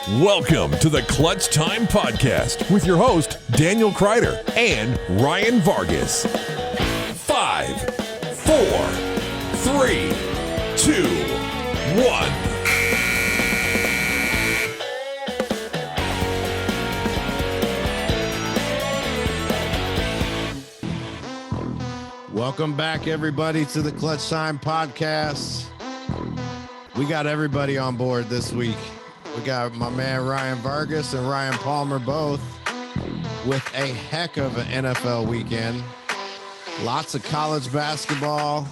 Welcome to the Clutch Time Podcast with your host, Daniel Kreider and Ryan Vargas. 5, 4, 3, 2, 1. Welcome back, everybody, to the Clutch Time Podcast. We got everybody on board this week. We got my man Ryan Vargas and Ryan Palmer both with a heck of an NFL weekend. Lots of college basketball,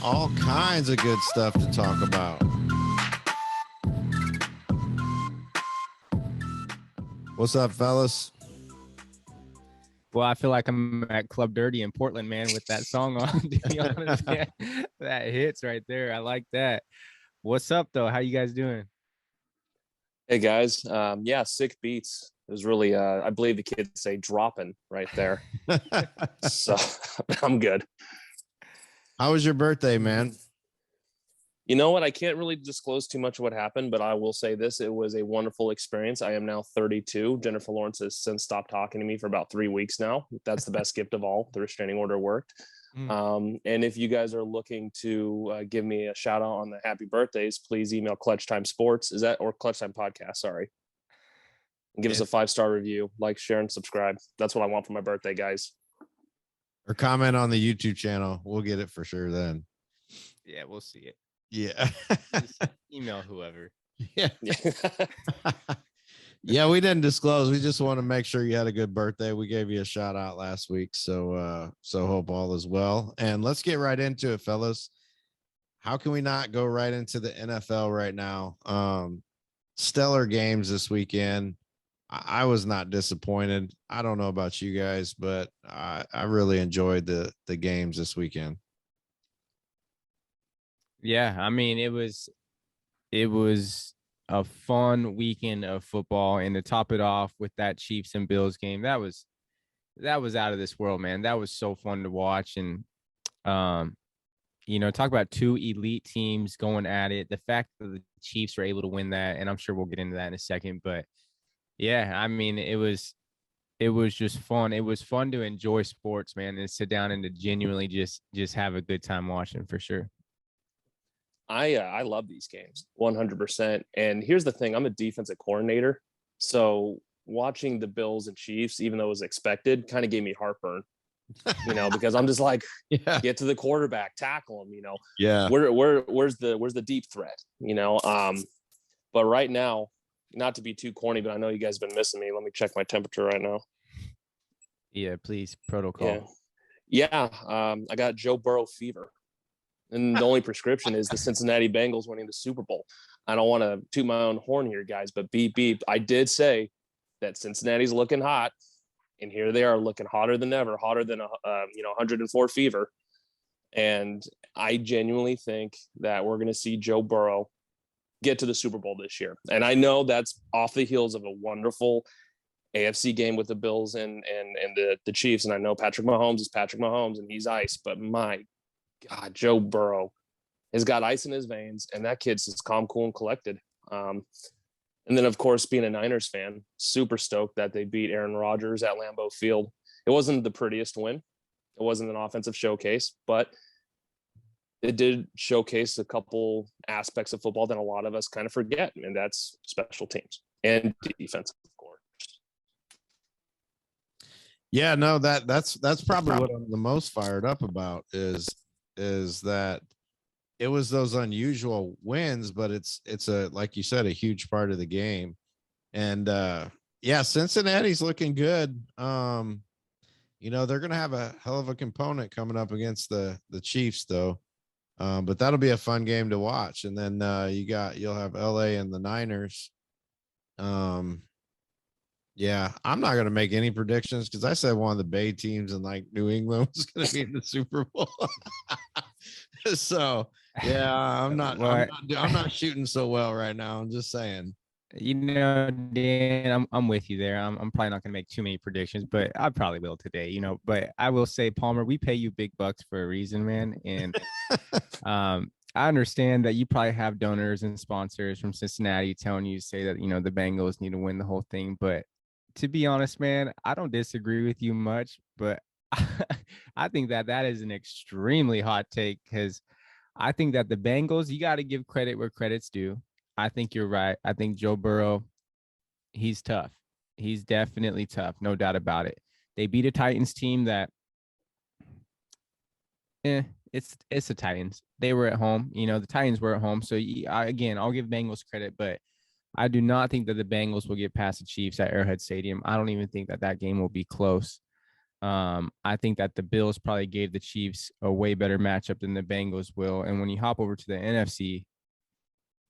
all kinds of good stuff to talk about. What's up, fellas? Well, I feel like I'm at Club Dirty in Portland, man, with that song on. To be honest, man. That hits right there. I like that. What's up, though? How you guys doing? Hey, guys. Yeah, sick beats. It was really, I believe the kids say dropping right there. So I'm good. How was your birthday, man? You know what? I can't really disclose too much of what happened, but I will say this. It was a wonderful experience. I am now 32. Jennifer Lawrence has since stopped talking to me for about 3 weeks now. That's the best gift of all. The restraining order worked. And if you guys are looking to give me a shout out on the happy birthdays, please email Clutch Time Sports. Or Clutch Time Podcast, sorry. And give us a 5-star review, like, share, and subscribe. That's what I want for my birthday, guys. Or comment on the YouTube channel. We'll get it for sure then. Yeah, we'll see it. Yeah. Just email whoever. Yeah. Yeah, we didn't disclose. We just want to make sure you had a good birthday. We gave you a shout out last week. So hope all is well. And let's get right into it, fellas. How can we not go right into the NFL right now? Stellar games this weekend. I was not disappointed. I don't know about you guys, but I really enjoyed the games this weekend. Yeah, I mean, it was a fun weekend of football, and to top it off with that Chiefs and Bills game, that was out of this world, man. That was so fun to watch. And talk about two elite teams going at it. The fact that the Chiefs were able to win that, and I'm sure we'll get into that in a second, but yeah, I mean, it was just fun. It was fun to enjoy sports, man, and sit down and to genuinely just have a good time watching, for sure. I love these games 100%. And here's the thing. I'm a defensive coordinator. So watching the Bills and Chiefs, even though it was expected, kind of gave me heartburn, because I'm just like, get to the quarterback, tackle him, Yeah. Where's the deep threat, but right now, not to be too corny, but I know you guys have been missing me. Let me check my temperature right now. Yeah, please. Protocol. Yeah. I got Joe Burrow fever. And the only prescription is the Cincinnati Bengals winning the Super Bowl. I don't want to toot my own horn here, guys, but beep, beep. I did say that Cincinnati's looking hot, and here they are looking hotter than ever, hotter than 104 fever. And I genuinely think that we're going to see Joe Burrow get to the Super Bowl this year. And I know that's off the heels of a wonderful AFC game with the Bills and the Chiefs. And I know Patrick Mahomes is Patrick Mahomes, and he's ice, but my God, Joe Burrow has got ice in his veins, and that kid's just calm, cool, and collected. And then, of course, being a Niners fan, super stoked that they beat Aaron Rodgers at Lambeau Field. It wasn't the prettiest win. It wasn't an offensive showcase, but it did showcase a couple aspects of football that a lot of us kind of forget, and that's special teams and defense, of course. Yeah, no, that's probably what I'm the most fired up about is that it was those unusual wins, but it's a, like you said, a huge part of the game. And Cincinnati's looking good. They're going to have a hell of a component coming up against the Chiefs though. But that'll be a fun game to watch. And then you'll have LA and the Niners. Yeah, I'm not going to make any predictions because I said one of the Bay teams in like New England was going to be in the Super Bowl. So yeah, I'm not shooting so well right now. I'm just saying. Dan, I'm with you there. I'm probably not going to make too many predictions, but I probably will today, But I will say, Palmer, we pay you big bucks for a reason, man. And I understand that you probably have donors and sponsors from Cincinnati telling you to say that, the Bengals need to win the whole thing. But to be honest, man, I don't disagree with you much, but I think that is an extremely hot take because I think that the Bengals, you got to give credit where credit's due. I think you're right. I think Joe Burrow, he's tough. He's definitely tough, no doubt about it. They beat a Titans team that, it's the Titans. They were at home. The Titans were at home. So again, I'll give Bengals credit, but I do not think that the Bengals will get past the Chiefs at Arrowhead Stadium. I don't even think that game will be close. I think that the Bills probably gave the Chiefs a way better matchup than the Bengals will. And when you hop over to the NFC,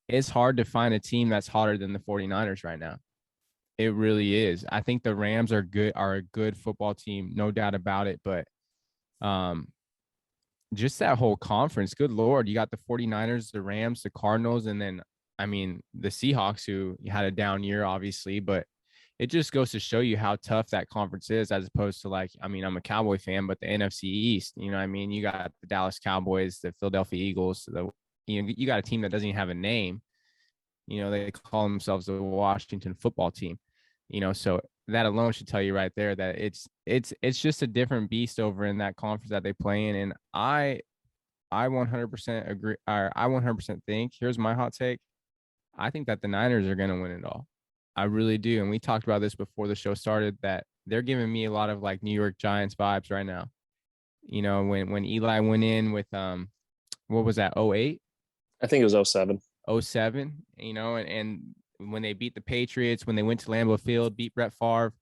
it's hard to find a team that's hotter than the 49ers right now. It really is. I think the Rams are a good football team, no doubt about it. But just that whole conference, good Lord, you got the 49ers, the Rams, the Cardinals, and then, the Seahawks, who had a down year, obviously, but it just goes to show you how tough that conference is, as opposed to I'm a Cowboy fan, but the NFC East, you got the Dallas Cowboys, the Philadelphia Eagles, you got a team that doesn't even have a name. They call themselves the Washington football team, so that alone should tell you right there that it's just a different beast over in that conference that they play in. And I 100% agree. Or I 100% think, here's my hot take. I think that the Niners are going to win it all. I really do. And we talked about this before the show started, that they're giving me a lot of New York Giants vibes right now. When Eli went in with, what was that? 08? I think it was 07. 07, and when they beat the Patriots, when they went to Lambeau Field, beat Brett Favre,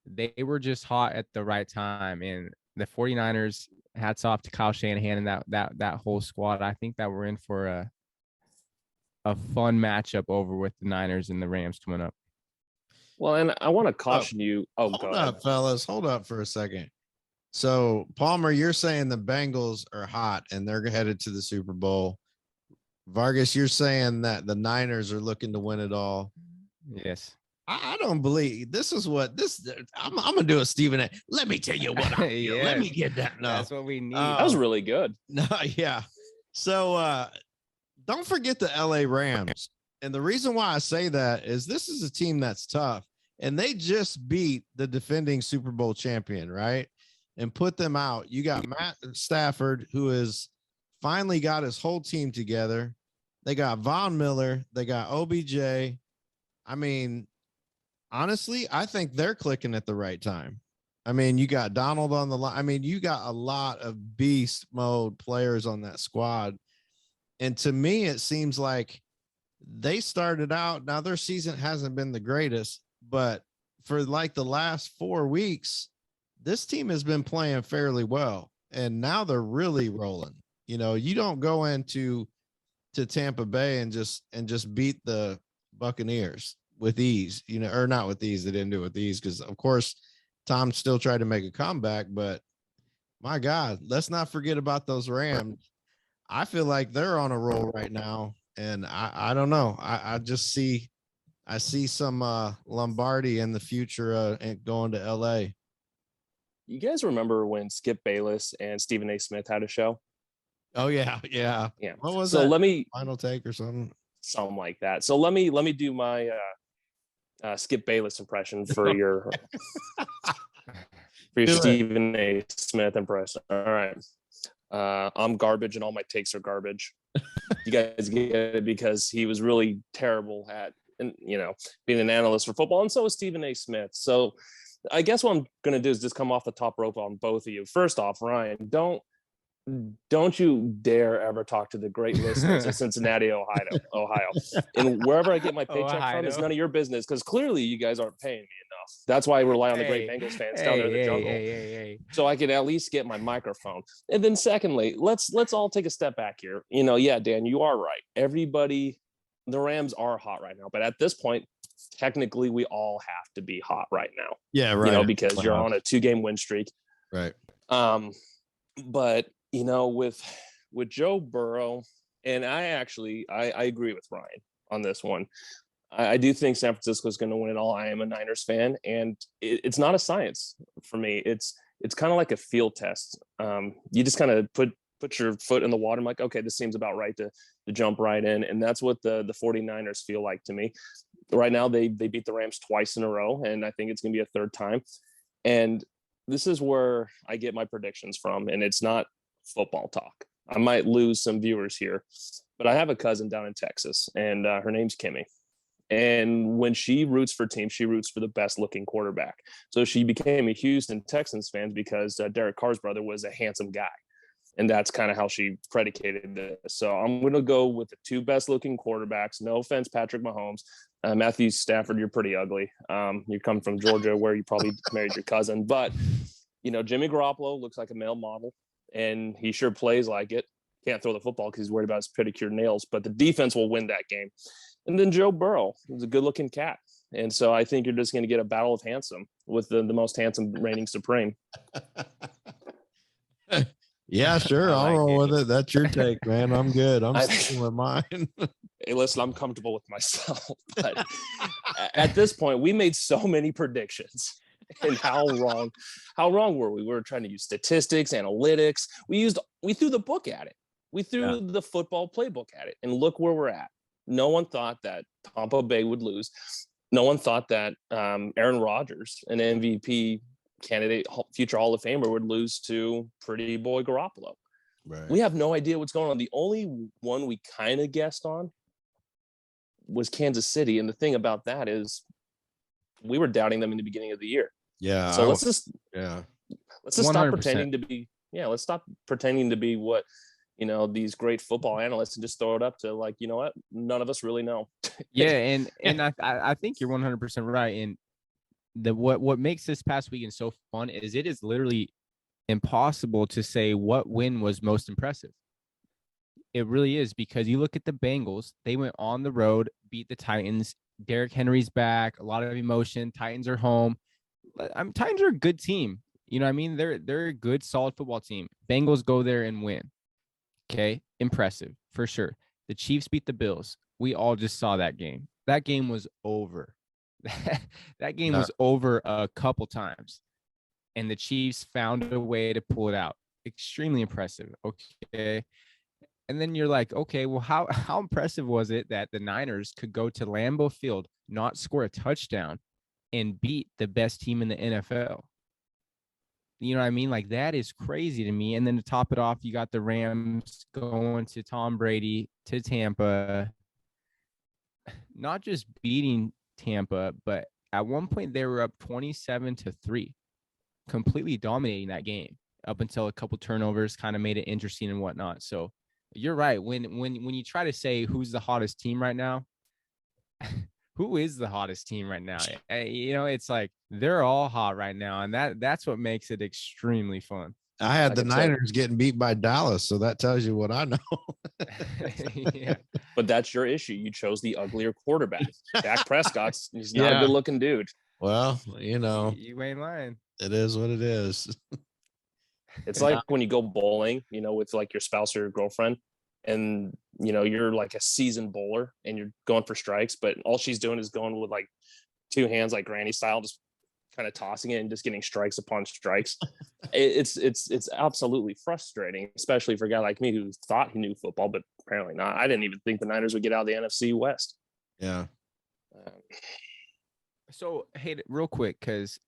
they were just hot at the right time. And the 49ers, hats off to Kyle Shanahan and that whole squad. I think that we're in for a fun matchup over with the Niners and the Rams coming up. Well, and I want to caution you. Hold up, fellas. Hold up for a second. So, Palmer, you're saying the Bengals are hot and they're headed to the Super Bowl. Vargas, you're saying that the Niners are looking to win it all. Yes. I don't believe this is what this. I'm gonna do a Stephen A. Let me tell you what. Yes. Let me get that. No, that's what we need. That was really good. No, yeah. So don't forget the LA Rams. And the reason why I say that is this is a team that's tough, and they just beat the defending Super Bowl champion, right? And put them out. You got Matt Stafford, who has finally got his whole team together. They got Von Miller. They got OBJ. Honestly, I think they're clicking at the right time. You got Donald on the line. You got a lot of beast mode players on that squad. And to me, it seems like they started out. Now, their season hasn't been the greatest, but for the last 4 weeks, this team has been playing fairly well. And now they're really rolling. You don't go into Tampa Bay and just beat the Buccaneers with ease, or not with ease. They didn't do it with ease because, of course, Tom still tried to make a comeback. But my God, let's not forget about those Rams. I feel like they're on a roll right now, and I don't know. I see some Lombardi in the future and going to LA. You guys remember when Skip Bayless and Stephen A. Smith had a show? Oh yeah. What was so that? let me Final Take or something like that. So let me do my Skip Bayless impression for your Stephen A. Smith impression. All right. I'm garbage and all my takes are garbage. You guys get it because he was really terrible at, being an analyst for football. And so was Stephen A. Smith. So I guess what I'm going to do is just come off the top rope on both of you. First off, Ryan, don't you dare ever talk to the great listeners in Cincinnati, Ohio. And wherever I get my paycheck from is none of your business, because clearly you guys aren't paying me enough. That's why I rely on the great Bengals fans down there in the jungle. So I can at least get my microphone. And then secondly, let's all take a step back here. Yeah, Dan, you are right. Everybody, the Rams are hot right now. But at this point, technically we all have to be hot right now. Yeah, right. Because you're on a 2-game win streak. Right. But with Joe Burrow, and I agree with Ryan on this one. I do think San Francisco is going to win it all. I am a Niners fan, and it's not a science for me. It's kind of like a field test. You just kind of put put your foot in the water. I'm like, okay, this seems about right to jump right in. And that's what the 49ers feel like to me. Right now, they beat the Rams twice in a row, and I think it's going to be a third time. And this is where I get my predictions from, and it's not football talk. I might lose some viewers here, but I have a cousin down in Texas, and her name's Kimmy. And when she roots for teams, she roots for the best looking quarterback. So she became a Houston Texans fan because Derek Carr's brother was a handsome guy. And that's kind of how she predicated this. So I'm going to go with the two best looking quarterbacks. No offense, Patrick Mahomes. Matthew Stafford, you're pretty ugly. You come from Georgia where you probably married your cousin. But, Jimmy Garoppolo looks like a male model, and he sure plays like it. Can't throw the football because he's worried about his pedicure nails. But the defense will win that game. And then Joe Burrow, who's a good-looking cat. And so I think you're just going to get a battle of handsome with the most handsome reigning supreme. Yeah, sure. I'll roll with it. That's your take, man. I'm good. I'm sticking with mine. Hey, listen, I'm comfortable with myself. But at this point, we made so many predictions. And how wrong were we? We were trying to use statistics, analytics. We threw the book at it. We threw the football playbook at it. And look where we're at. No one thought that Tampa Bay would lose. No one thought that Aaron Rodgers, an MVP candidate, future Hall of Famer, would lose to pretty boy Garoppolo. Right. We have no idea what's going on. The only one we kind of guessed on was Kansas City. And the thing about that is we were doubting them in the beginning of the year. Yeah. So let's just 100%. stop pretending to be, let's stop pretending to be what, these great football analysts and just throw it up to like, you know what? None of us really know. Yeah. And I think you're 100% right. And what makes this past weekend so fun is it is literally impossible to say what win was most impressive. It really is, because you look at the Bengals, they went on the road, beat the Titans. Derrick Henry's back, a lot of emotion. Titans are home. Titans are a good team. You know what I mean? They're a good, solid football team. Bengals go there and win. Okay, impressive for sure. The Chiefs beat the Bills. We all just saw that game. That game was over. That game was over a couple times, and the Chiefs found a way to pull it out. Extremely impressive. Okay. And then you're like, okay, well, how impressive was it that the Niners could go to Lambeau Field, not score a touchdown, and beat the best team in the NFL? You know what I mean? Like, that is crazy to me. And then to top it off, you got the Rams going to Tom Brady to Tampa, not just beating Tampa, but at one point they were up 27-3, completely dominating that game up until a couple turnovers kind of made it interesting and whatnot. So you're right. When you try to say who's the hottest team right now, who is the hottest team right now? It's like they're all hot right now, and that's what makes it extremely fun. I had the Niners getting beat by Dallas, so that tells you what I know. Yeah. But that's your issue. You chose the uglier quarterback. Dak he's not a good-looking dude. Well, you ain't lying. It is what it is. It's like when you go bowling, with like your spouse or your girlfriend, and you're like a seasoned bowler and you're going for strikes, but all she's doing is going with like two hands, like granny style, just kind of tossing it and just getting strikes upon strikes. It's absolutely frustrating, especially for a guy like me who thought he knew football, but apparently not. I didn't even think the Niners would get out of the NFC West. Yeah. So, hey, real quick, because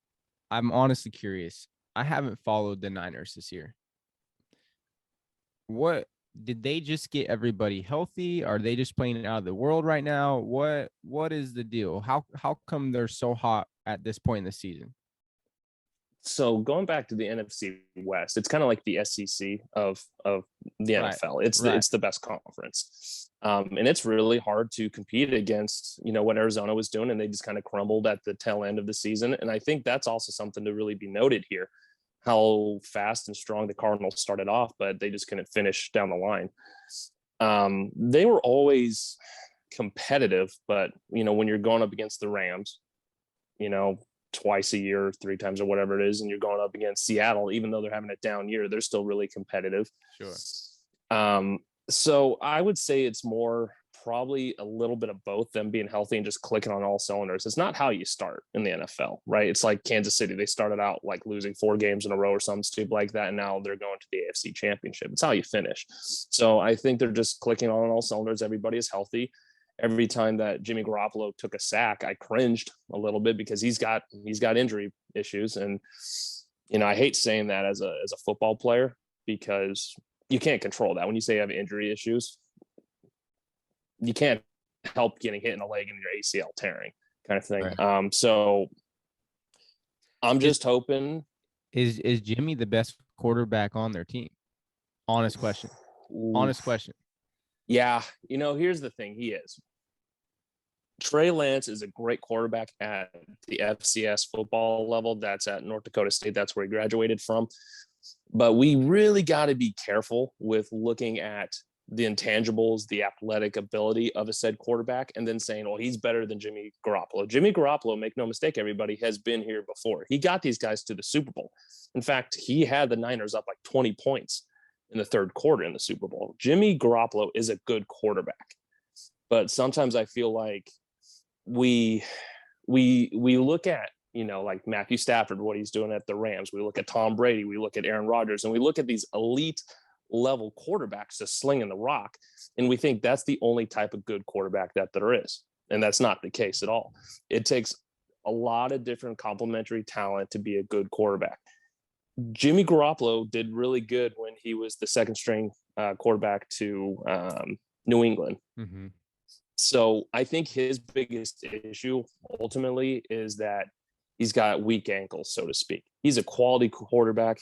I'm honestly curious. I haven't followed the Niners this year. What did they just get everybody healthy? Are they just playing out of the world right now? What is the deal? How come they're so hot at this point in the season? So going back to the NFC West, it's kind of like the SEC of the NFL. It's the best conference. And it's really hard to compete against, what Arizona was doing, and they just kind of crumbled at the tail end of the season. And I think that's also something to really be noted here, how fast and strong the Cardinals started off, but they just couldn't finish down the line. They were always competitive, but, when you're going up against the Rams, twice a year, 3 times or whatever it is, and you're going up against Seattle, even though they're having a down year, they're still really competitive. Sure. So I would say it's more probably a little bit of both, them being healthy and just clicking on all cylinders. It's not how you start in the NFL, right? It's like Kansas City. They started out like losing 4 games in a row or something stupid like that, and now they're going to the AFC Championship. It's how you finish. So I think they're just clicking on all cylinders. Everybody is healthy. Every time that Jimmy Garoppolo took a sack, I cringed a little bit because he's got injury issues. And, you know, I hate saying that as a football player because you can't control that. When you say you have injury issues, you can't help getting hit in the leg and your ACL tearing kind of thing. Right. So I'm just hoping. Is Jimmy the best quarterback on their team? Honest question. Honest question. Yeah. You know, here's the thing. He is. Trey Lance is a great quarterback at the FCS football level. That's at North Dakota State. That's where he graduated from. But we really got to be careful with looking at the intangibles, the athletic ability of a said quarterback, and then saying, well, he's better than Jimmy Garoppolo. Jimmy Garoppolo, make no mistake, everybody, has been here before. He got these guys to the Super Bowl. In fact, he had the Niners up like 20 points in the third quarter in the Super Bowl. Jimmy Garoppolo is a good quarterback. But sometimes I feel like we look at, you know, like Matthew Stafford, what he's doing at the Rams. We look at Tom Brady. We look at Aaron Rodgers, and we look at these elite level quarterbacks just slinging the rock, and we think that's the only type of good quarterback that there is, and that's not the case at all. It takes a lot of different complementary talent to be a good quarterback. Jimmy Garoppolo did really good when he was the second string quarterback to New England. Mm-hmm. So I think his biggest issue ultimately is that he's got weak ankles, so to speak. He's a quality quarterback.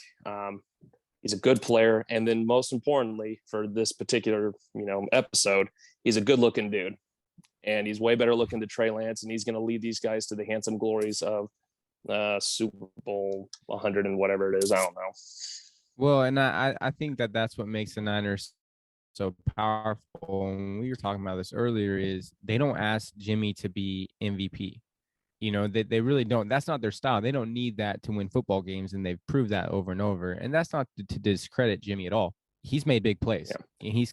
He's a good player. And then most importantly for this particular, you know, episode, he's a good looking dude, and he's way better looking than Trey Lance. And he's going to lead these guys to the handsome glories of Super Bowl 100 and whatever it is. I don't know. Well, and I think that that's what makes the Niners so powerful. And we were talking about this earlier is they don't ask Jimmy to be MVP. You know, they really don't. That's not their style. They don't need that to win football games, and they've proved that over and over. And that's not to discredit Jimmy at all. He's made big plays. Yeah. And he's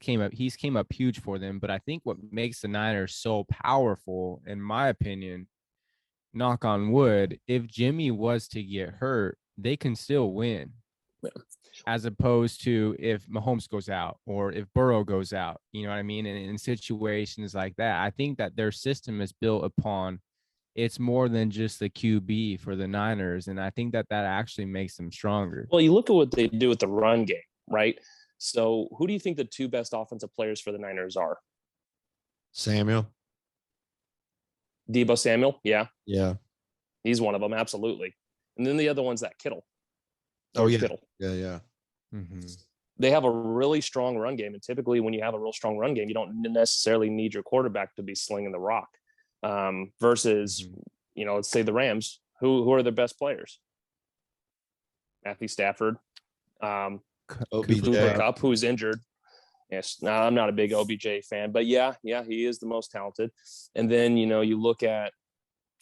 came up huge for them. But I think what makes the Niners so powerful, in my opinion, knock on wood, if Jimmy was to get hurt, they can still win. Yeah. As opposed to if Mahomes goes out or if Burrow goes out, you know what I mean? And in situations like that, I think that their system is built upon it's more than just the QB for the Niners. And I think that actually makes them stronger. Well, you look at what they do with the run game, right? So who do you think the 2 best offensive players for the Niners are? Samuel. Deebo Samuel. Yeah. Yeah. He's one of them. Absolutely. And then the other one's that Kittle. Oh, yeah. Kittle. Yeah. Mm-hmm. They have a really strong run game. And typically when you have a real strong run game, you don't necessarily need your quarterback to be slinging the rock. Versus, you know, let's say the Rams, who are their best players? Matthew Stafford, Cooper Kupp, who's injured. Yes, no, I'm not a big OBJ fan, but yeah, he is the most talented. And then, you know, you look at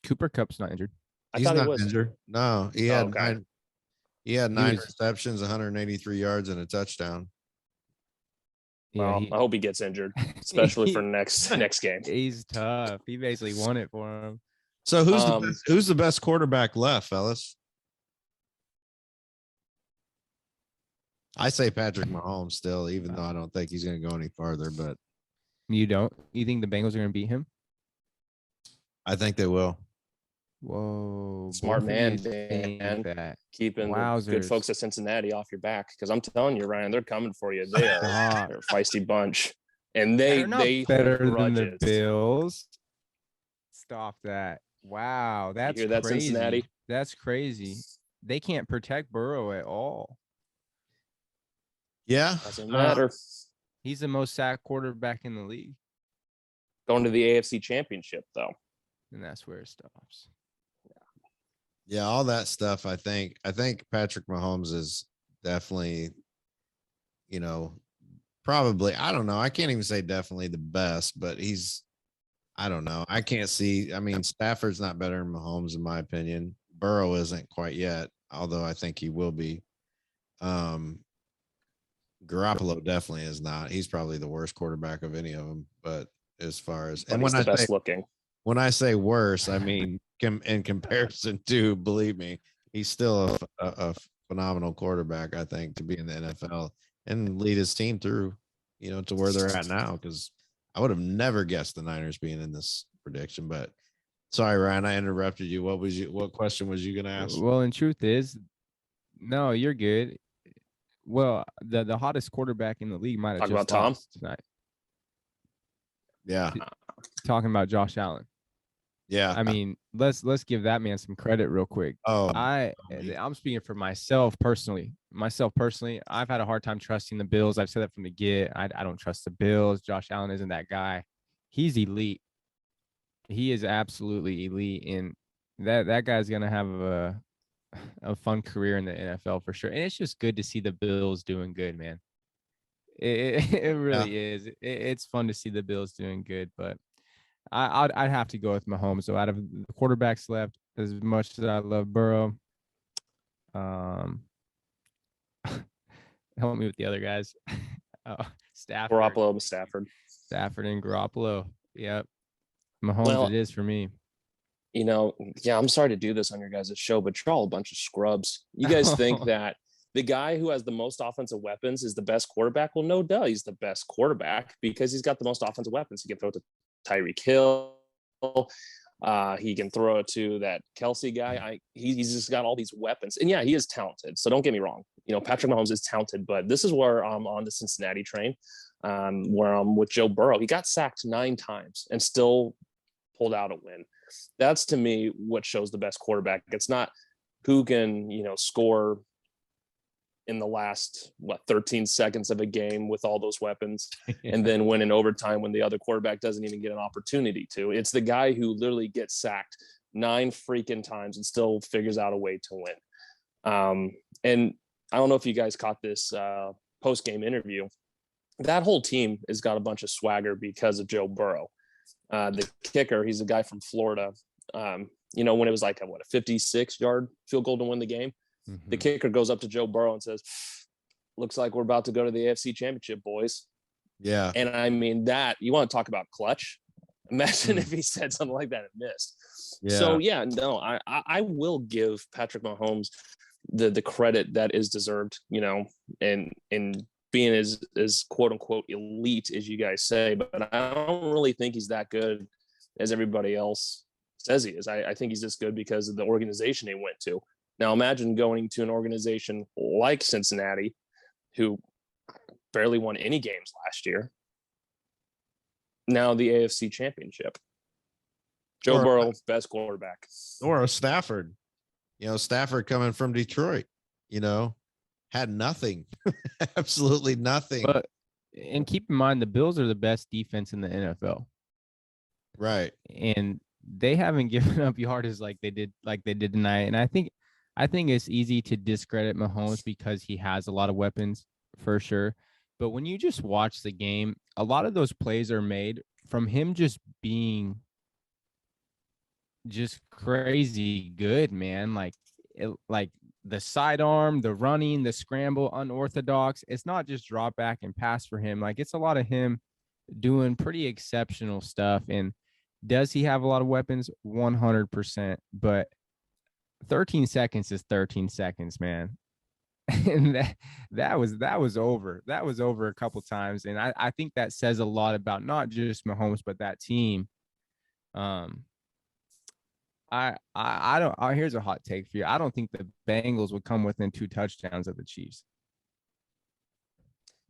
Cooper Kupp's not injured. He's not injured. No, he had nine receptions, 183 yards, and a touchdown. Well, I hope he gets injured, especially for next game. He's tough. He basically won it for him. So who's the best quarterback left, fellas? I say Patrick Mahomes still, even though I don't think he's going to go any farther. But you don't? You think the Bengals are going to beat him? I think they will. Whoa, smart man, Dan. Keeping the good folks at Cincinnati off your back, because I'm telling you, Ryan, they're coming for you. They're a feisty bunch, and they're not better than the Bills. Stop that! Wow, that's you hear that, crazy. Cincinnati? That's crazy. They can't protect Burrow at all. Yeah, doesn't matter. He's the most sacked quarterback in the league. Going to the AFC Championship, though, and that's where it stops. Yeah, all that stuff. I think Patrick Mahomes is definitely, you know, probably, I don't know. I can't even say definitely the best, but I don't know. I can't see. I mean, Stafford's not better than Mahomes, in my opinion. Burrow isn't quite yet, although I think he will be. Garoppolo definitely is not. He's probably the worst quarterback of any of them, but as far as, But and he's the best looking. when I say worse, I mean in comparison to, believe me, he's still a phenomenal quarterback, I think, to be in the NFL and lead his team through, to where they're at now. Because I would have never guessed the Niners being in this prediction. But sorry, Ryan, I interrupted you. What question was you going to ask? Well, and truth is, no, you're good. Well, the hottest quarterback in the league might have Talk just about Tom lost tonight. Yeah. Talking about Josh Allen. Yeah. I mean, let's give that man some credit real quick. Oh, I'm speaking for myself personally. I've had a hard time trusting the Bills. I've said that from the get. I don't trust the Bills. Josh Allen isn't that guy. He's elite. He is absolutely elite, and that guy's gonna have a fun career in the NFL for sure. And it's just good to see the Bills doing good, man. It really is. It's fun to see the Bills doing good, but I'd have to go with Mahomes. So out of the quarterbacks left, as much as I love Burrow, help me with the other guys. Stafford, Stafford and Garoppolo. Yep, Mahomes. It is for me. I'm sorry to do this on your guys' show, but you're all a bunch of scrubs. You guys think that the guy who has the most offensive weapons is the best quarterback? Well, no duh, he's the best quarterback because he's got the most offensive weapons. He can throw it to Tyreek Hill. He can throw it to that Kelsey guy. He's just got all these weapons. And yeah, he is talented. So don't get me wrong. Patrick Mahomes is talented, but this is where I'm on the Cincinnati train, where I'm with Joe Burrow. He got sacked 9 times and still pulled out a win. That's, to me, what shows the best quarterback. It's not who can, score in the last 13 seconds of a game with all those weapons and then win in overtime when the other quarterback doesn't even get an opportunity to. It's the guy who literally gets sacked 9 freaking times and still figures out a way to win. And I don't know if you guys caught this post-game interview. That whole team has got a bunch of swagger because of Joe Burrow. The kicker, he's a guy from Florida. When it was like a 56-yard field goal to win the game, the kicker goes up to Joe Burrow and says, "Looks like we're about to go to the AFC Championship, boys." Yeah. And I mean, that, you want to talk about clutch? Imagine if he said something like that and missed. Yeah. So yeah, no, I will give Patrick Mahomes the credit that is deserved, and being as quote unquote elite as you guys say, but I don't really think he's that good as everybody else says he is. I think he's just good because of the organization he went to. Now imagine going to an organization like Cincinnati, who barely won any games last year. Now the AFC Championship. Joe Burrow, best quarterback. Or a Stafford. Stafford coming from Detroit, had nothing. Absolutely nothing. And keep in mind, the Bills are the best defense in the NFL. Right. And they haven't given up yards like they did tonight. And I think it's easy to discredit Mahomes because he has a lot of weapons for sure. But when you just watch the game, a lot of those plays are made from him just being just crazy good, man. Like the sidearm, the running, the scramble, unorthodox. It's not just drop back and pass for him. Like, it's a lot of him doing pretty exceptional stuff. And does he have a lot of weapons? 100%. But 13 seconds is 13 seconds, man. And that was over. That was over a couple times. And I think that says a lot about not just Mahomes, but that team. Here's a hot take for you. I don't think the Bengals would come within 2 touchdowns of the Chiefs.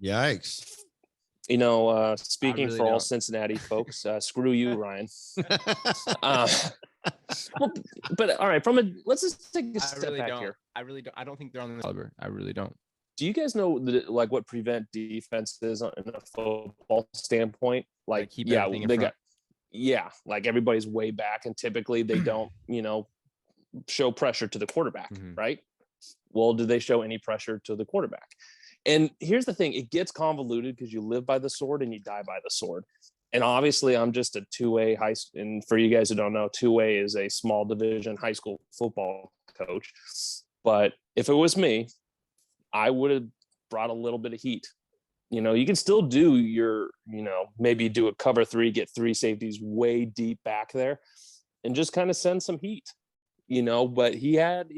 Yikes. Speaking really for all Cincinnati folks, screw you, Ryan. But all right, let's just take a step back here. I don't think they're on the caliber. I really don't. Do you guys know what prevent defense is in a football standpoint? Like like everybody's way back, and typically they don't, show pressure to the quarterback, right? Well, do they show any pressure to the quarterback? And here's the thing, it gets convoluted because you live by the sword and you die by the sword. And obviously I'm just a 2A and for you guys who don't know, 2A is a small division high school football coach. But if it was me, I would have brought a little bit of heat You can still do your, maybe do a cover 3, get 3 safeties way deep back there and just kind of send some heat, but he had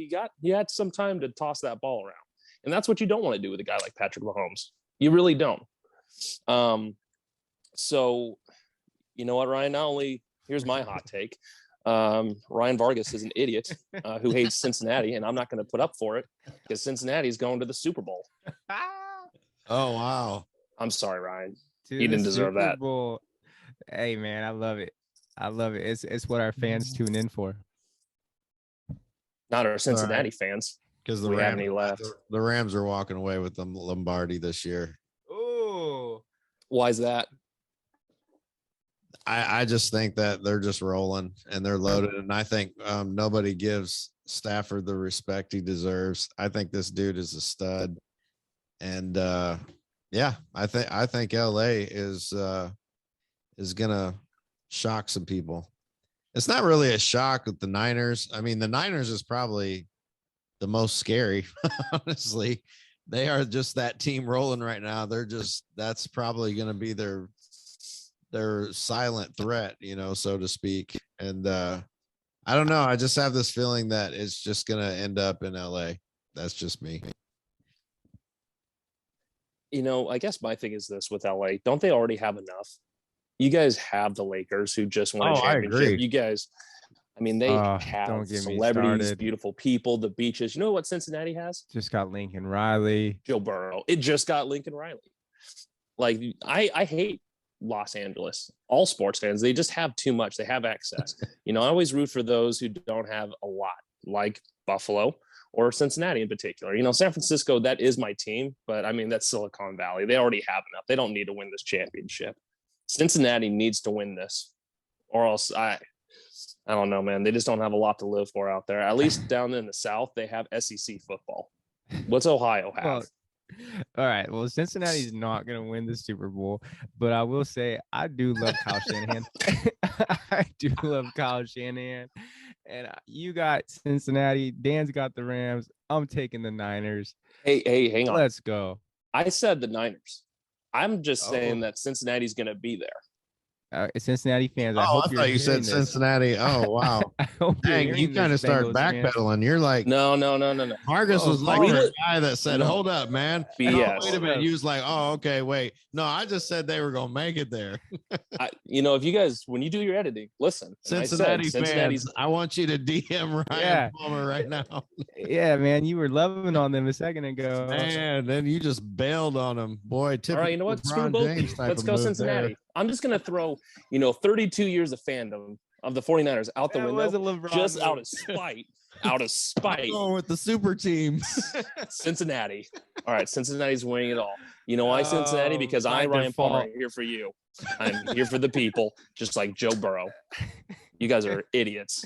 some time to toss that ball around. And that's what you don't want to do with a guy like Patrick Mahomes. You really don't. So you know what, Ryan, here's my hot take. Ryan Vargas is an idiot who hates Cincinnati, and I'm not going to put up for it because Cincinnati is going to the Super Bowl. Oh, wow. I'm sorry, Ryan. You didn't deserve that. Bowl. Hey, man, I love it. It's what our fans tune in for. Not our Cincinnati fans. Because we have any left. The Rams are walking away with the Lombardi this year. Oh, why is that? I just think that they're just rolling and they're loaded. And I think nobody gives Stafford the respect he deserves. I think this dude is a stud. And I think LA is gonna shock some people. It's not really a shock with the Niners. I mean, the Niners is probably the most scary, honestly. They are just that team rolling right now. That's probably gonna be their silent threat, so to speak. And I don't know. I just have this feeling that it's just gonna end up in LA. That's just me. I guess my thing is this with LA. Don't they already have enough? You guys have the Lakers who just won a championship. I agree. You guys, they have celebrities, beautiful people, the beaches. You know what Cincinnati has? Just got Lincoln Riley. Joe Burrow. It just got Lincoln Riley. Like, I hate Los Angeles. All sports fans, they just have too much. They have excess. I always root for those who don't have a lot, like Buffalo or Cincinnati in particular. San Francisco, that is my team, but that's Silicon Valley. They already have enough. They don't need to win this championship. Cincinnati needs to win this, or else I don't know, man. They just don't have a lot to live for out there. At least down in the South, they have SEC football. What's Ohio have? Well, all right. Well, Cincinnati's not going to win the Super Bowl, but I will say I do love Kyle Shanahan. I do love Kyle Shanahan. And you got Cincinnati. Dan's got the Rams. I'm taking the Niners. Hey, hang on. Let's go. I said the Niners. I'm just saying that Cincinnati's going to be there. Cincinnati fans. I thought you said Cincinnati. Oh, wow. Dang, you kind of start backpedaling. You're like, no. Marcus was like the guy that said, hold up, man. BS. Wait a minute. You was like, oh, okay, wait. No, I just said they were going to make it there. If you guys, when you do your editing, listen. Cincinnati fans, I want you to DM Ryan Palmer right now. Yeah, man. You were loving on them a second ago. Man, then you just bailed on them. Boy, all right, you know what? Screw both. Let's go Cincinnati. I'm just going to throw, 32 years of fandom of the 49ers out the window just out of spite. I'm going with the super team. Cincinnati. All right, Cincinnati's winning it all. You know why Cincinnati? Because Ryan Palmer, am here for you. I'm here for the people, just like Joe Burrow. You guys are idiots.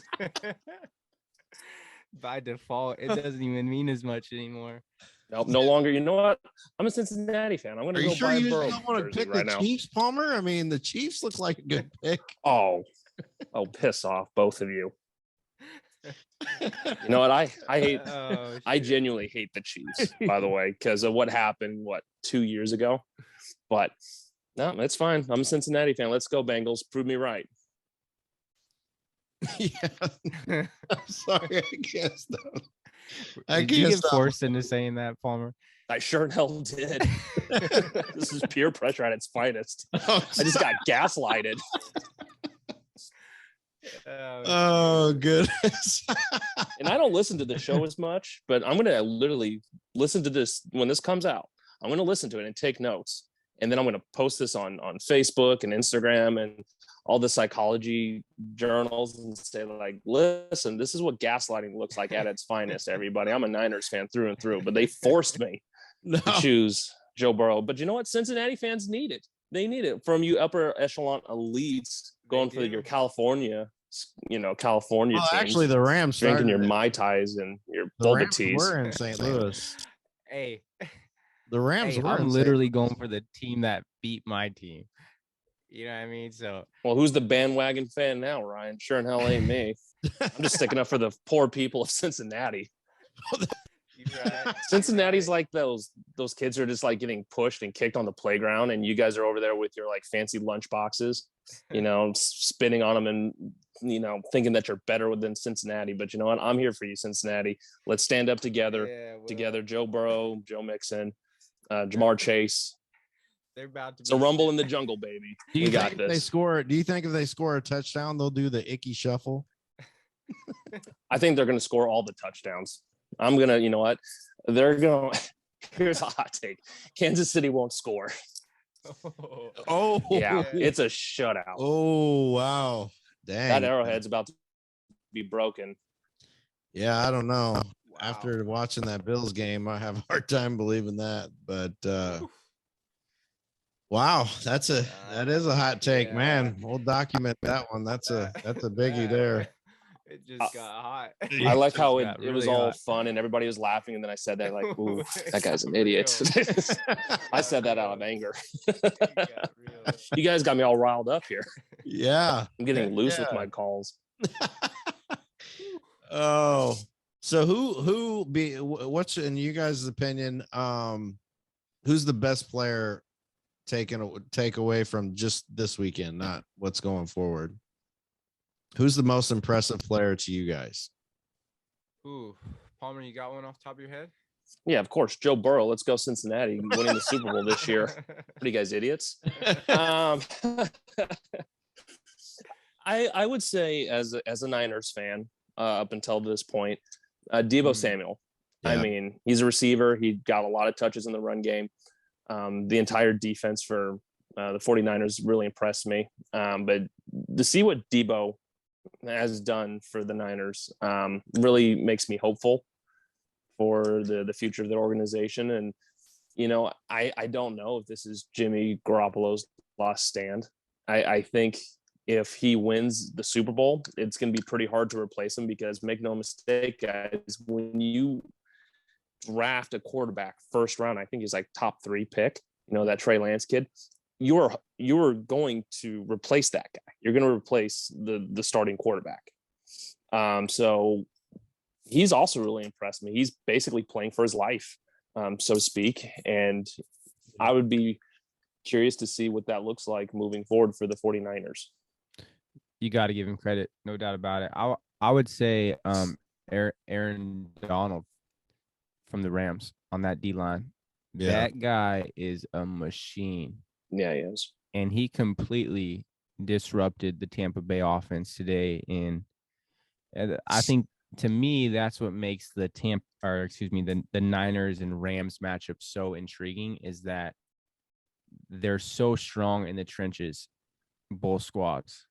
By default, it doesn't even mean as much anymore. Nope, no longer. You know what? I'm a Cincinnati fan. I'm going to go buy a Burrow don't want to pick the Chiefs, Palmer? I mean, the Chiefs look like a good pick. Oh, piss off, both of you. You know what? I hate. I genuinely hate the Chiefs, by the way, because of what happened 2 years ago. But no, it's fine. I'm a Cincinnati fan. Let's go, Bengals. Prove me right. Yeah, I'm sorry. I guess though. Did you get forced into saying that, Palmer? I sure hell did. This is peer pressure at its finest. I just got gaslighted. Oh, goodness. And I don't listen to the show as much, but I'm going to literally listen to this when this comes out. I'm going to listen to it and take notes. And then I'm going to post this on Facebook and Instagram and all the psychology journals and say, like, listen, this is what gaslighting looks like at its finest, everybody. I'm a Niners fan through and through, but they forced me to choose Joe Burrow. But you know what? Cincinnati fans need it. They need it from you upper echelon elites going for your California teams. Actually, the Rams drinking your Mai Tais and your boba teas. We're in St. Louis. Hey, the Rams. I'm literally going for the team that beat my team. You know what I mean? So, well, who's the bandwagon fan now, Ryan? Sure in hell ain't me. I'm just sticking up for the poor people of Cincinnati. Cincinnati's like those kids who are just like getting pushed and kicked on the playground, and you guys are over there with your like fancy lunch boxes, spitting on them and thinking that you're better than Cincinnati. But you know what? I'm here for you, Cincinnati. Let's stand up together. Joe Burrow, Joe Mixon, Jamar Chase. They're about to. It's a rumble in the jungle, baby. Do you We got think this. do you think if they score a touchdown, they'll do the icky shuffle? I think they're going to score all the touchdowns. I'm going to, you know what? They're going to, here's a hot take. Kansas City won't score. Oh, Yeah, it's a shutout. Oh, wow. Dang. That Arrowhead's about to be broken. Yeah, I don't know. After watching that Bills game, I have a hard time believing that. But wow, that is a hot take, man. We'll document that one. That's a biggie there. It just got hot. I like how it really was all hot. fun and everybody was laughing. And then I said that like, ooh, that guy's an idiot. I said that out of anger. You guys got me all riled up here. Yeah. I'm getting loose with my calls. Oh, so what's in you guys' opinion? Who's the best player take away from just this weekend, not what's going forward? Who's the most impressive player to you guys? Ooh, Palmer, you got one off the top of your head? Yeah, of course. Joe Burrow. Let's go Cincinnati, winning the Super Bowl this year. What are you guys, idiots? I would say as a Niners fan, up until this point, Deebo Samuel. Yeah. I mean, he's a receiver. He got a lot of touches in the run game. The entire defense for the 49ers really impressed me. But to see what Deebo has done for the Niners really makes me hopeful for the future of their organization. And, I don't know if this is Jimmy Garoppolo's last stand. I think if he wins the Super Bowl, it's going to be pretty hard to replace him because make no mistake, guys, when you draft a quarterback first round, I think he's like top 3 pick, that Trey Lance kid, you're going to replace that guy. You're going to replace the starting quarterback. So he's also really impressed me. He's basically playing for his life, so to speak. And I would be curious to see what that looks like moving forward for the 49ers. You got to give him credit, no doubt about it. I would say Aaron Donald from the Rams on that D line. Yeah. That guy is a machine. Yeah, he is. And he completely disrupted the Tampa Bay offense today. And I think to me, that's what makes the Niners and Rams matchup so intriguing is that they're so strong in the trenches, both squads,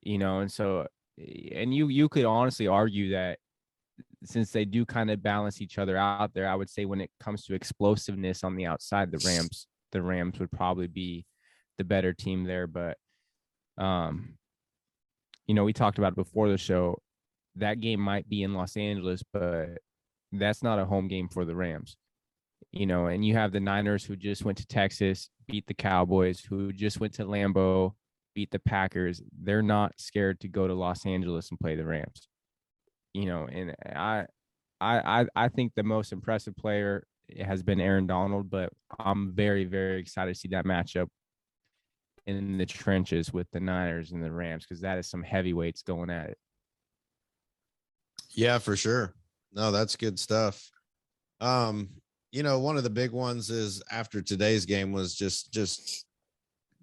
and so, and you could honestly argue that since they do kind of balance each other out there, I would say when it comes to explosiveness on the outside, the Rams would probably be the better team there. But, we talked about it before the show. That game might be in Los Angeles, but that's not a home game for the Rams. And you have the Niners who just went to Texas, beat the Cowboys, who just went to Lambeau, beat the Packers. They're not scared to go to Los Angeles and play the Rams. And I think the most impressive player has been Aaron Donald, but I'm very, very excited to see that matchup in the trenches with the Niners and the Rams, because that is some heavyweights going at it. Yeah, for sure. No, that's good stuff. One of the big ones is after today's game was just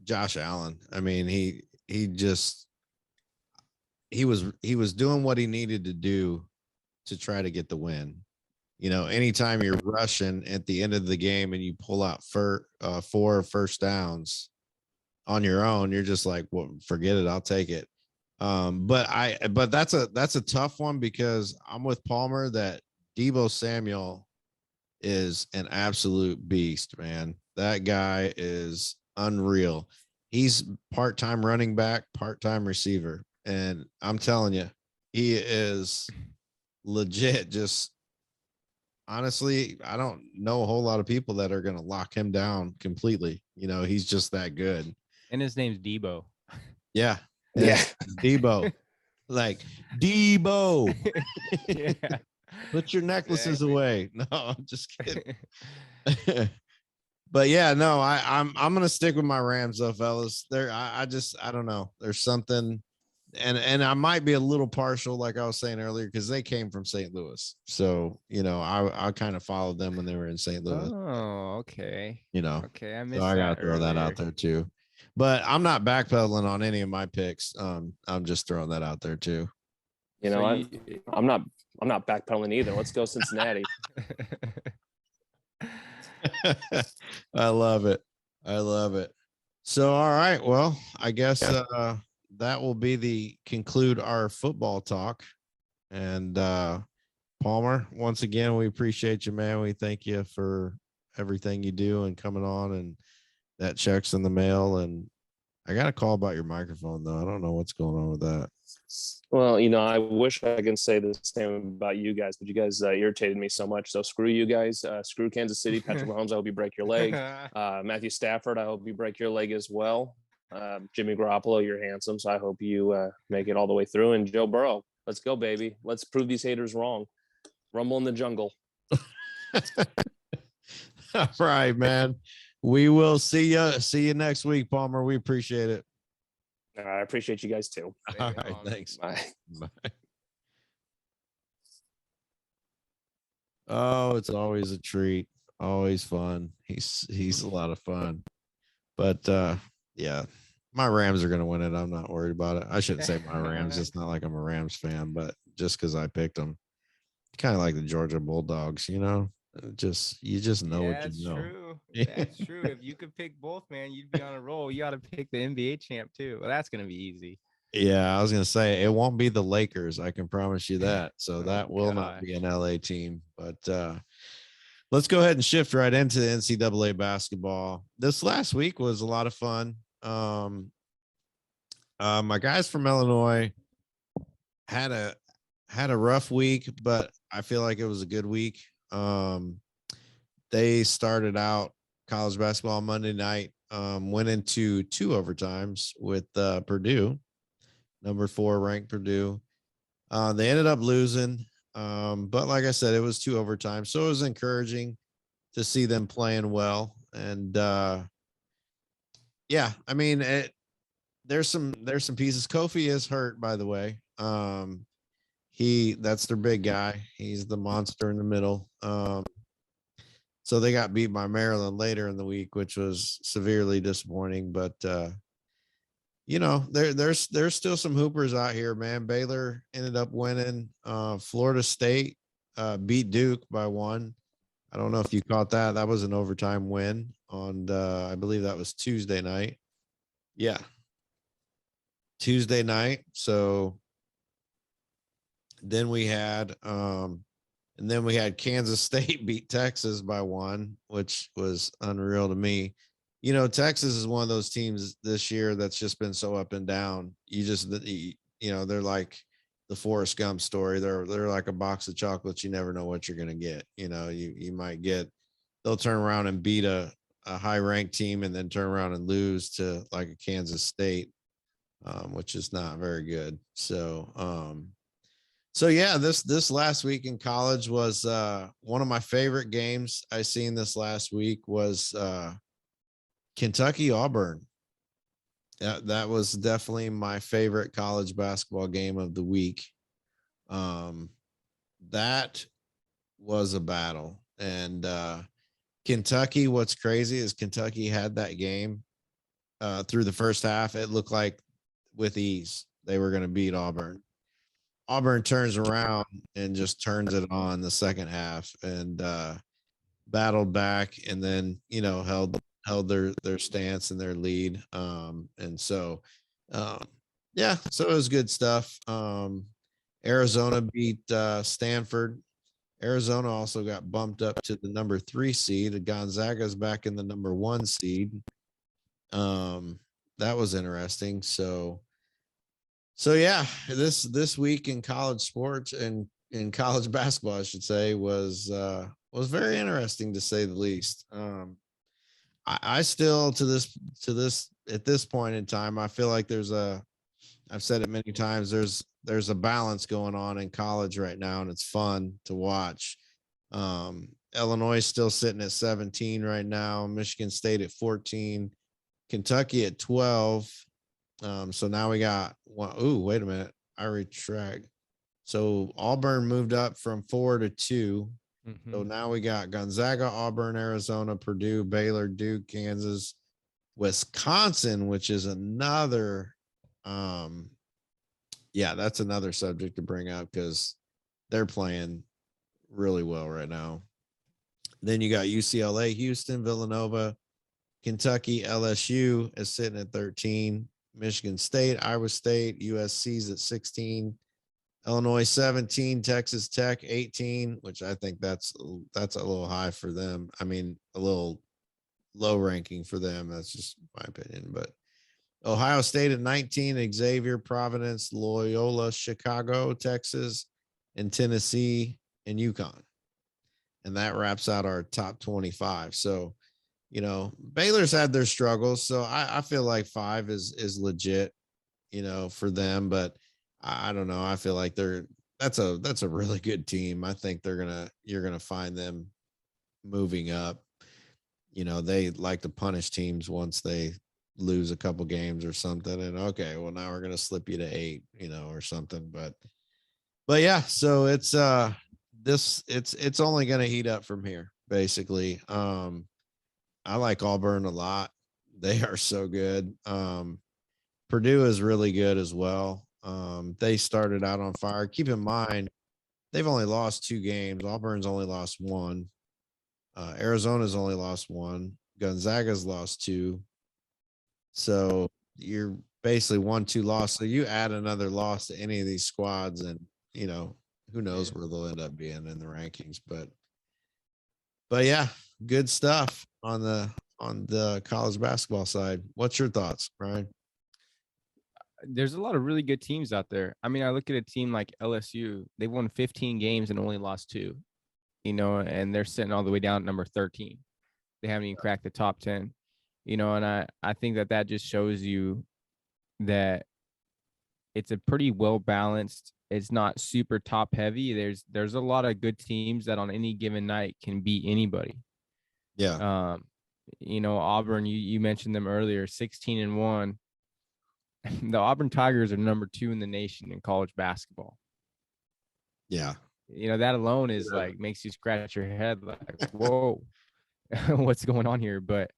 Josh Allen. I mean, he was doing what he needed to do to try to get the win. Anytime you're rushing at the end of the game and you pull out 4 first downs on your own, you're just like, well, forget it. I'll take it. But that's a tough one because I'm with Palmer that Deebo Samuel is an absolute beast, man. That guy is unreal. He's part-time running back, part-time receiver. And I'm telling you, he is legit. Just honestly, I don't know a whole lot of people that are going to lock him down completely. He's just that good. And his name's Deebo. Yeah. Yeah. Deebo. Like Deebo. Yeah. Put your necklaces Exactly. away. No, I'm just kidding. But yeah, no, I'm gonna stick with my Rams though, fellas. I don't know. There's something, and I might be a little partial, like I was saying earlier, because they came from St. Louis. So, I kind of followed them when they were in St. Louis. Oh, okay. You know, Okay, I so missed I that gotta throw that out earlier. there too. But I'm not backpedaling on any of my picks. I'm just throwing that out there too. You So know, you I'm not backpedaling either. Let's go Cincinnati. I love it. I love it. So, all right. Well, I guess that will be the conclude our football talk. And Palmer, once again, we appreciate you, man. We thank you for everything you do and coming on, and that checks in the mail. And I got a call about your microphone though. I don't know what's going on with that. Well, I wish I can say the same about you guys, but you guys irritated me so much. So screw you guys. Screw Kansas City. Patrick Mahomes, I hope you break your leg. Matthew Stafford, I hope you break your leg as well. Jimmy Garoppolo, you're handsome, so I hope you make it all the way through. And Joe Burrow, let's go, baby. Let's prove these haters wrong. Rumble in the jungle. All right, man. We will see you next week, Palmer. We appreciate it. I appreciate you guys too. All right, thanks. Bye. Bye. Oh, it's always a treat. Always fun. He's a lot of fun. But yeah, my Rams are gonna win it. I'm not worried about it. I shouldn't say my Rams. It's not like I'm a Rams fan, but just because I picked them, kind of like the Georgia Bulldogs, you just know what that's you know. true. That's true. If you could pick both, man, you'd be on a roll. You got to pick the NBA champ too. Well, that's gonna be easy. Yeah, I was gonna say it won't be the Lakers. I can promise you that. So Oh, that will not gosh. be an LA team. But let's go ahead and shift right into the NCAA basketball. This last week was a lot of fun. My guys from Illinois had a rough week, but I feel like it was a good week. They started out college basketball Monday night, went into 2 overtimes with Purdue, number 4 ranked Purdue. They ended up losing, but like I said, it was 2 overtimes, so it was encouraging to see them playing well. And yeah, I mean, there's some pieces. Kofi is hurt, by the way. That's their big guy. He's the monster in the middle. So they got beat by Maryland later in the week, which was severely disappointing. But there's still some hoopers out here, man. Baylor ended up winning. Florida State beat Duke by 1. I don't know if you caught that. That was an overtime win on I believe that was Tuesday night. Yeah. Tuesday night. So then we had Kansas State beat Texas by 1, which was unreal to me. Texas is one of those teams this year that's just been so up and down. They're like the Forrest Gump story. They're like a box of chocolates. You never know what you're going to get. They'll turn around and beat a high ranked team and then turn around and lose to like a Kansas State, which is not very good. So yeah, this last week in college was one of my favorite games I seen this last week was Kentucky Auburn. That was definitely my favorite college basketball game of the week. That was a battle. And Kentucky, what's crazy is Kentucky had that game through the first half. It looked like with ease they were going to beat Auburn. Auburn turns around and just turns it on the second half and battled back and then, held their stance and their lead. So it was good stuff. Arizona beat Stanford. Arizona also got bumped up to the number 3 seed. Gonzaga's back in the number 1 seed. That was interesting. So yeah, this week in college sports and in college basketball, I should say, was very interesting to say the least. I still to this at this point in time, I feel like I've said it many times, there's there's a balance going on in college right now, and it's fun to watch. Illinois is still sitting at 17 right now, Michigan State at 14, Kentucky at 12. So now we got one. Ooh, wait a minute. I retract. So Auburn moved up from 4 to 2. So now we got Gonzaga, Auburn, Arizona, Purdue, Baylor, Duke, Kansas, Wisconsin, which is another that's another subject to bring up because they're playing really well right now. Then you got UCLA, Houston, Villanova, Kentucky, LSU is sitting at 13, Michigan State, Iowa State, USC's at 16, Illinois 17, Texas Tech 18, which I think that's a little high for them. I mean, a little low ranking for them. That's just my opinion. But Ohio State at 19, Xavier, Providence, Loyola, Chicago, Texas, and Tennessee and UConn. And that wraps out our top 25. So, you know, Baylor's had their struggles. So I feel like 5 is legit, you know, for them. But I don't know. I feel like that's a really good team. I think you're gonna find them moving up. You know, they like to punish teams once they lose a couple games or something. And okay, well now we're gonna slip you to 8, you know, or something. But yeah, so it's only gonna heat up from here, basically. I like Auburn a lot. They are so good. Purdue is really good as well. They started out on fire. Keep in mind, they've only lost 2 games. Auburn's only lost 1. Arizona's only lost 1. Gonzaga's lost 2. So you're basically 1-2 loss. So you add another loss to any of these squads, and you know, who knows where they'll end up being in the rankings. But yeah, good stuff on the college basketball side. What's your thoughts, Brian? There's a lot of really good teams out there. I mean, I look at a team like LSU. They won 15 games and only lost 2, you know, and they're sitting all the way down at number 13. They haven't even cracked the top 10, you know, and I think that just shows you that it's a pretty well balanced. It's not super top heavy. There's a lot of good teams that on any given night can beat anybody. Yeah. You know, Auburn, you mentioned them earlier, 16-1. The Auburn Tigers are number 2 in the nation in college basketball. Yeah. You know, that alone is like makes you scratch your head like, whoa, what's going on here? But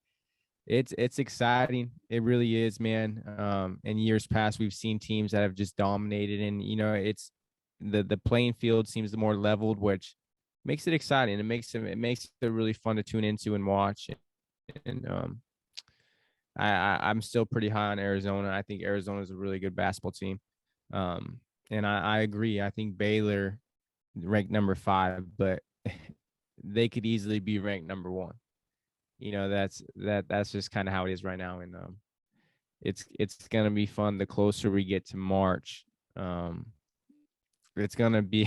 it's exciting. It really is, man. In years past, we've seen teams that have just dominated, and you know, it's the playing field seems more leveled, which makes it exciting. It makes it really fun to tune into and watch. And I'm still pretty high on Arizona. I think Arizona is a really good basketball team. And I agree. I think Baylor ranked number 5, but they could easily be ranked number 1. You know, that's just kind of how it is right now. And it's gonna be fun the closer we get to March. It's gonna be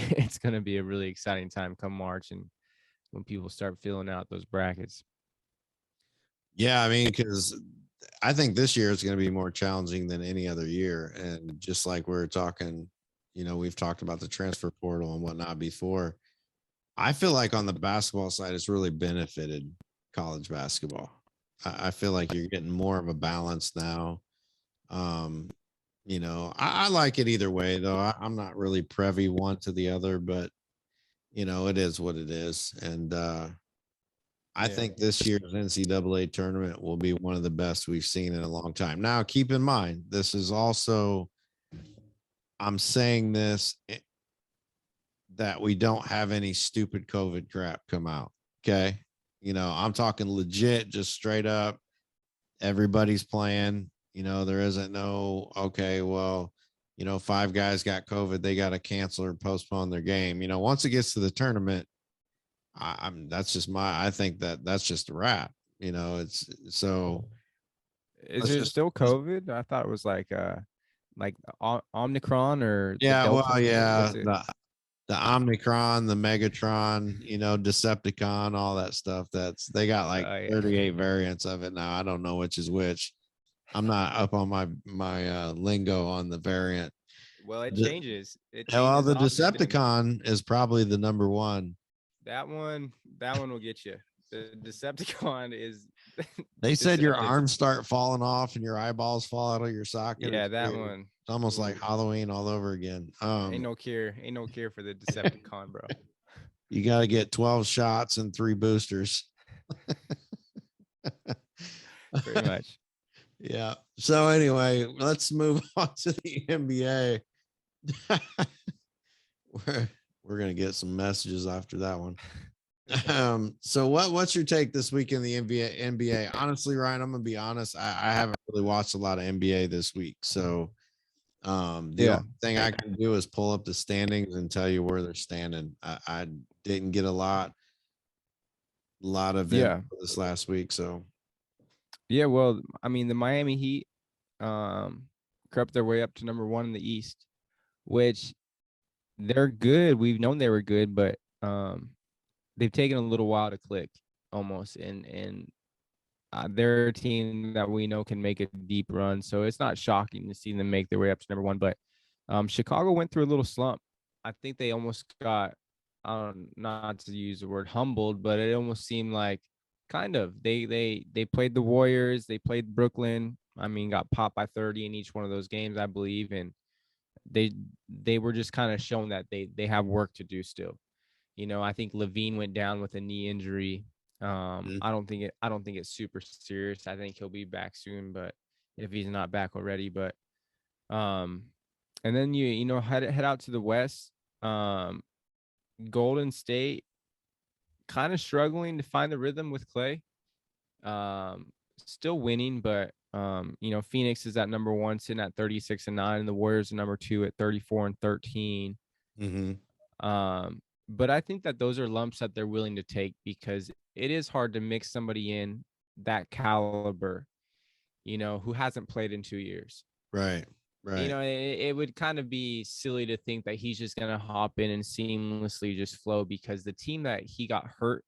a really exciting time come March, and when people start filling out those brackets. Yeah, I mean, because I think this year is going to be more challenging than any other year. And just like we're talking, you know, we've talked about the transfer portal and whatnot before. I feel like on the basketball side, it's really benefited college basketball. I feel like you're getting more of a balance now. You know, I like it either way, though. I'm not really privy one to the other, but, you know, it is what it is. And I think this year's NCAA tournament will be one of the best we've seen in a long time. Now, keep in mind, this is also, I'm saying this, that we don't have any stupid COVID crap come out. Okay. You know, I'm talking legit, just straight up. Everybody's playing, you know, there isn't no, okay, well, you know, 5 guys got COVID, they got to cancel or postpone their game. You know, once it gets to the tournament, I think that's just a wrap. You know, it's so. Is it still COVID? I thought it was like Omicron or yeah, Delta. well, yeah, the Omicron, the Megatron, you know, Decepticon, all that stuff. They got like 38 variants of it now. I don't know which is which. I'm not up on my lingo on the variant. Well, it The- changes. It Well, the changes often. Decepticon is probably the number one. That one will get you. The Decepticon is. They said your deceptive. arms start falling off and your eyeballs fall out of your socket. Yeah, It's that weird. one. It's almost like Ooh. Halloween all over again. Ain't no cure for the Decepticon, bro. You got to get 12 shots and 3 boosters. Pretty much. Yeah. So anyway, let's move on to the NBA. we're gonna get some messages after that one. So what's your take this week in the NBA? Honestly, Ryan, I'm gonna be honest. I haven't really watched a lot of NBA this week. So the only thing I can do is pull up the standings and tell you where they're standing. I didn't get a lot of info this last week. So Yeah, well, I mean, the Miami Heat crept their way up to number 1 in the East, which they're good. We've known they were good, but they've taken a little while to click almost. And they're a team that we know can make a deep run. So it's not shocking to see them make their way up to number 1. But Chicago went through a little slump. I think they almost got, not to use the word humbled, but it almost seemed like kind of they played the Warriors, they played Brooklyn. I mean, got popped by 30 in each one of those games, I believe, and they were just kind of showing that they have work to do still. You know, I think Levine went down with a knee injury. I don't think it's super serious. I think he'll be back soon, but if he's not back already, but and then you know head out to the West. Golden State kind of struggling to find the rhythm with Clay. Still winning, but you know, Phoenix is at number 1, sitting at 36-9, and the Warriors are number 2 at 34-13. But I think that those are lumps that they're willing to take because it is hard to mix somebody in that caliber, you know, who hasn't played in 2 years. Right. You know, it would kind of be silly to think that he's just going to hop in and seamlessly just flow because the team that he got hurt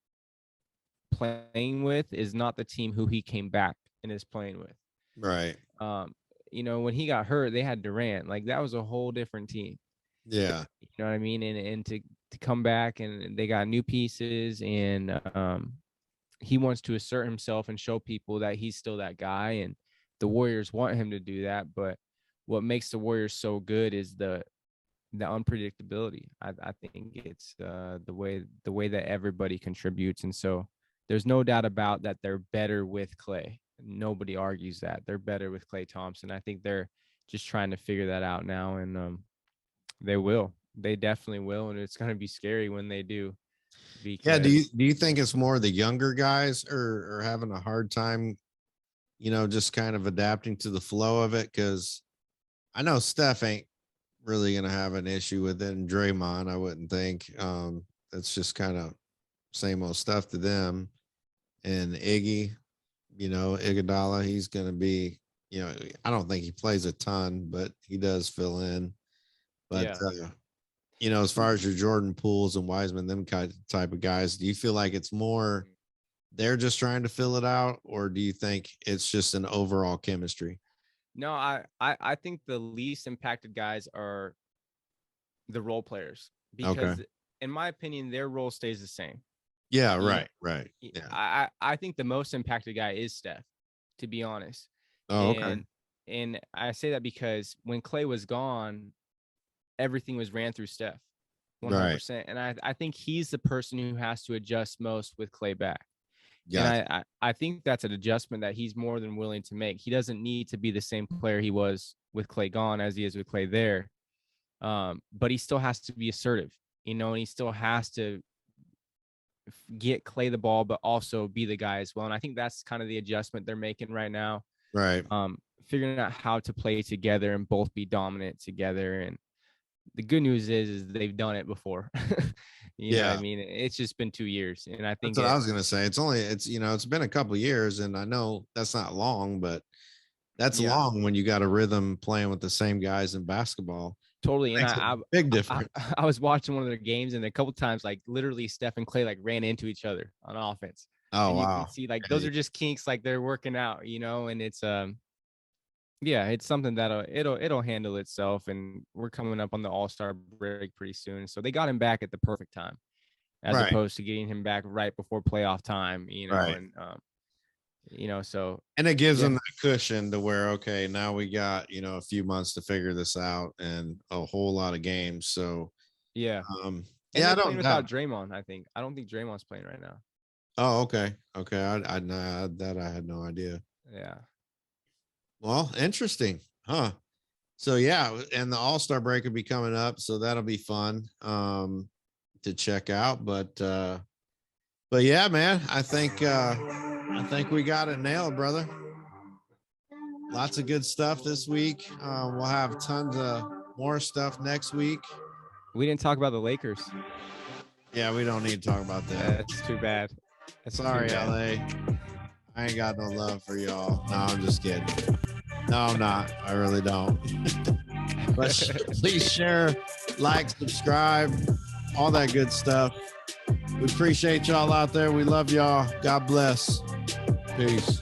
playing with is not the team who he came back and is playing with. Right. You know, when he got hurt, they had Durant. Like, that was a whole different team. Yeah. You know what I mean? And to come back and they got new pieces and he wants to assert himself and show people that he's still that guy. And the Warriors want him to do that. But what makes the Warriors so good is the unpredictability. I think it's the way that everybody contributes. And so there's no doubt about that they're better with Clay. Nobody argues that. They're better with Klay Thompson. I think they're just trying to figure that out now, and they will. They definitely will, and it's going to be scary when they do. Yeah. Do you think it's more the younger guys are having a hard time, you know, just kind of adapting to the flow of it? Because I know Steph ain't really going to have an issue with it, and Draymond, I wouldn't think. It's just kind of same old stuff to them. And Iggy, you know, Iguodala, he's going to be, you know, I don't think he plays a ton, but he does fill in. But, you know, as far as your Jordan Pools and Wiseman, them type of guys, do you feel like it's more they're just trying to fill it out, or do you think it's just an overall chemistry? No, I think the least impacted guys are the role players because, in my opinion, their role stays the same. Yeah, right. Yeah. I think the most impacted guy is Steph, to be honest. Oh, okay. And I say that because when Clay was gone, everything was ran through Steph, 100%. Right. And I think he's the person who has to adjust most with Clay back. Yeah. And I think that's an adjustment that he's more than willing to make. He doesn't need to be the same player he was with Clay gone as he is with Clay there. But he still has to be assertive, you know, and he still has to get Clay the ball, but also be the guy as well. And I think that's kind of the adjustment they're making right now. Right. Figuring out how to play together and both be dominant together. And the good news is they've done it before. You know what I mean? It's just been 2 years. And I think that's what I was going to say. It's, you know, it's been a couple of years, and I know that's not long, but that's long when you got a rhythm playing with the same guys in basketball. Totally. And big difference. I was watching one of their games, and a couple times, like, literally Steph and Clay like ran into each other on offense. Oh, and wow. You can see like those are just kinks, like they're working out, you know, and it's Yeah, it's something that'll it'll handle itself, and we're coming up on the All-Star break pretty soon. So they got him back at the perfect time, as Right. opposed to getting him back right before playoff time, Right. and so And it gives Yeah. them that cushion to where, okay, now we got, a few months to figure this out and a whole lot of games. So, yeah. um, And yeah, I they're playing don't without doubt. Draymond, I think. I don't think Draymond's playing right now. Oh, okay. Okay. That I had no idea. Yeah. Well, interesting. Huh. So yeah, and the All-Star break will be coming up, so that'll be fun to check out. But yeah, man, I think we got it nailed, brother. Lots of good stuff this week. We'll have tons of more stuff next week. We didn't talk about the Lakers. Yeah, we don't need to talk about that. That's too bad. That's too Sorry, bad. LA. I ain't got no love for y'all. No, I'm just kidding. No, I'm not. I really don't. But please share, like, subscribe, all that good stuff. We appreciate y'all out there. We love y'all. God bless. Peace.